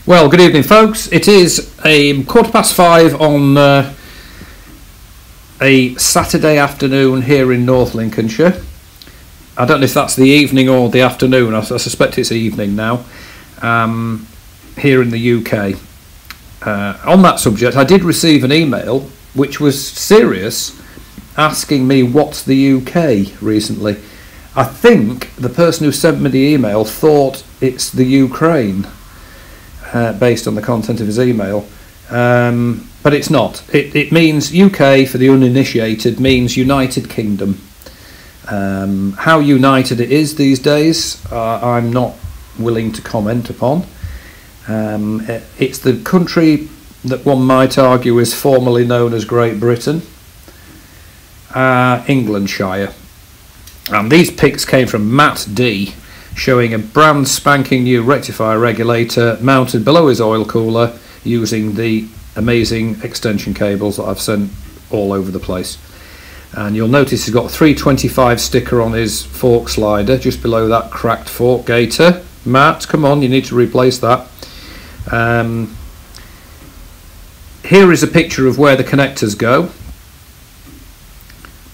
Well, good evening, folks. It is a 5:15 on a Saturday afternoon here in North Lincolnshire. I don't know if that's the evening or the afternoon. I suspect it's evening now, here in the UK. On that subject, I did receive an email which was serious, asking me what's the UK recently. I think the person who sent me the email thought it's the Ukraine. Based on the content of his email, but it's not. It means UK, for the uninitiated, means United Kingdom. How united it is these days, I'm not willing to comment upon. It's the country that one might argue is formerly known as Great Britain, Englandshire. And these pics came from Matt D, showing a brand spanking new rectifier regulator mounted below his oil cooler using the amazing extension cables that I've sent all over the place. And you'll notice he's got a 325 sticker on his fork slider just below that cracked fork gator. Matt, come on, you need to replace that. Here is a picture of where the connectors go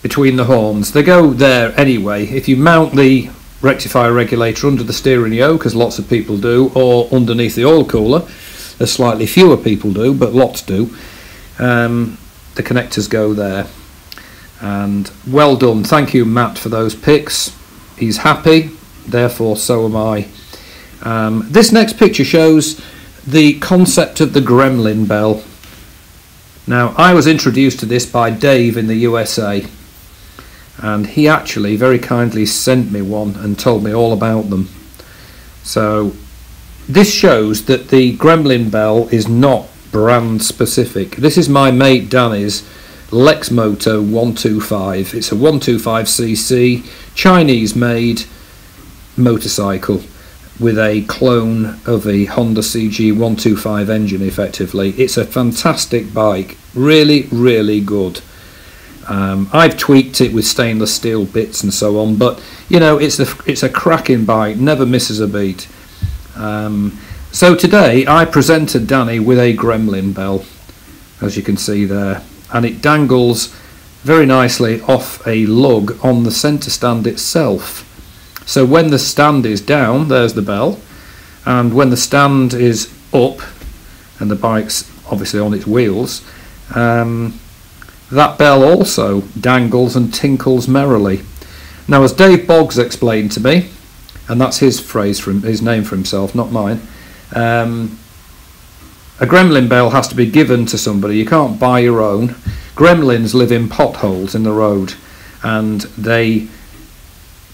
between the horns. They go there anyway. If you mount the rectifier regulator under the steering yoke, as lots of people do, or underneath the oil cooler, as slightly fewer people do, but lots do, the connectors go there. And well done, thank you Matt for those pics. He's happy, therefore so am I. This next picture shows the concept of the gremlin bell. Now, I was introduced to this by Dave in the USA, and he actually very kindly sent me one and told me all about them. So this shows that the gremlin bell is not brand specific. This is my mate Danny's Lexmoto 125. It's a 125cc Chinese made motorcycle with a clone of a Honda CG 125 engine effectively. It's a fantastic bike, really good. I've tweaked it with stainless steel bits and so on, but you know, it's a cracking bike, never misses a beat. So today I presented Danny with a gremlin bell, as you can see there, and it dangles very nicely off a lug on the centre stand itself. So when the stand is down, there's the bell, and when the stand is up and the bike's obviously on its wheels, that bell also dangles and tinkles merrily. Now, as Dave Boggs explained to me, and that's his phrase from his name for himself, not mine, a gremlin bell has to be given to somebody. You can't buy your own. Gremlins live in potholes in the road, and they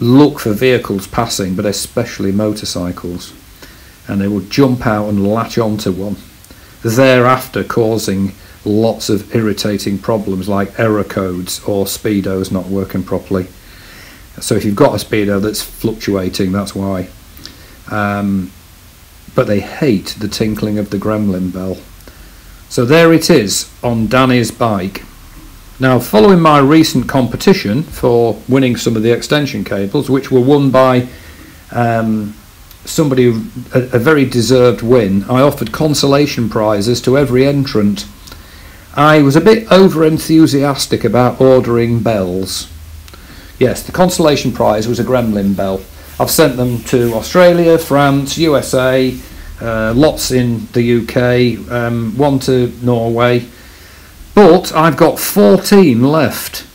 look for vehicles passing, but especially motorcycles, and they will jump out and latch onto one, thereafter causing lots of irritating problems like error codes or speedos not working properly. So if you've got a speedo that's fluctuating, that's why. But they hate the tinkling of the gremlin bell. So there it is on Danny's bike. Now, following my recent competition for winning some of the extension cables, which were won by somebody, a very deserved win, I offered consolation prizes to every entrant. I was a bit over enthusiastic about ordering bells. Yes, the consolation prize was a gremlin bell. I've sent them to Australia, France, USA, lots in the UK, one to Norway, but I've got 14 left.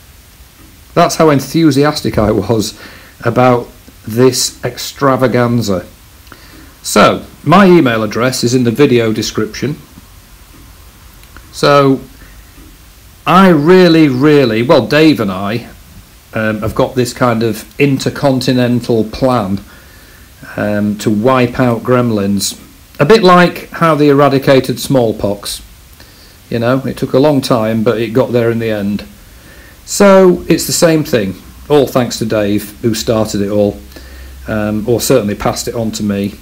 That's how enthusiastic I was about this extravaganza. So my email address is in the video description. So I really, well, Dave and I have got this kind of intercontinental plan to wipe out gremlins. A bit like how they eradicated smallpox. You know, it took a long time, but it got there in the end. So it's the same thing, all thanks to Dave, who started it all, or certainly passed it on to me.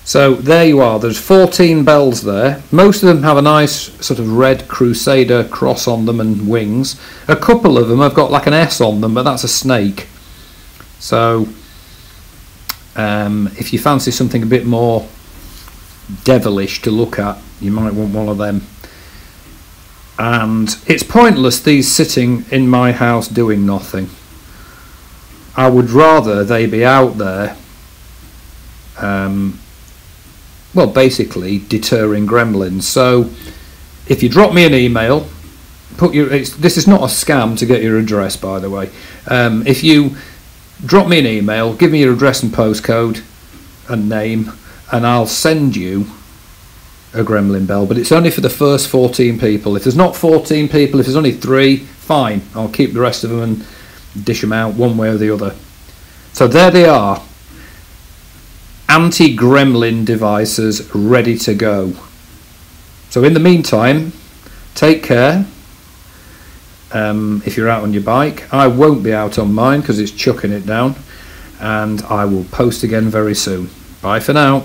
So there you are, there's 14 bells there. Most of them have a nice sort of red Crusader cross on them and wings. A couple of them have got like an S on them, but that's a snake. So if you fancy something a bit more devilish to look at. You might want one of them. And it's pointless these sitting in my house doing nothing. I would rather they be out there, well, basically deterring gremlins. So if you drop me an email, this is not a scam to get your address, by the way. If you drop me an email, give me your address and postcode and name, and I'll send you a gremlin bell, but it's only for the first 14 people. If there's not 14 people, if there's only 3, fine, I'll keep the rest of them and dish them out one way or the other. So there they are, anti-gremlin devices ready to go. So in the meantime, take care. If you're out on your bike, I won't be out on mine because it's chucking it down, and I will post again very soon. Bye for now.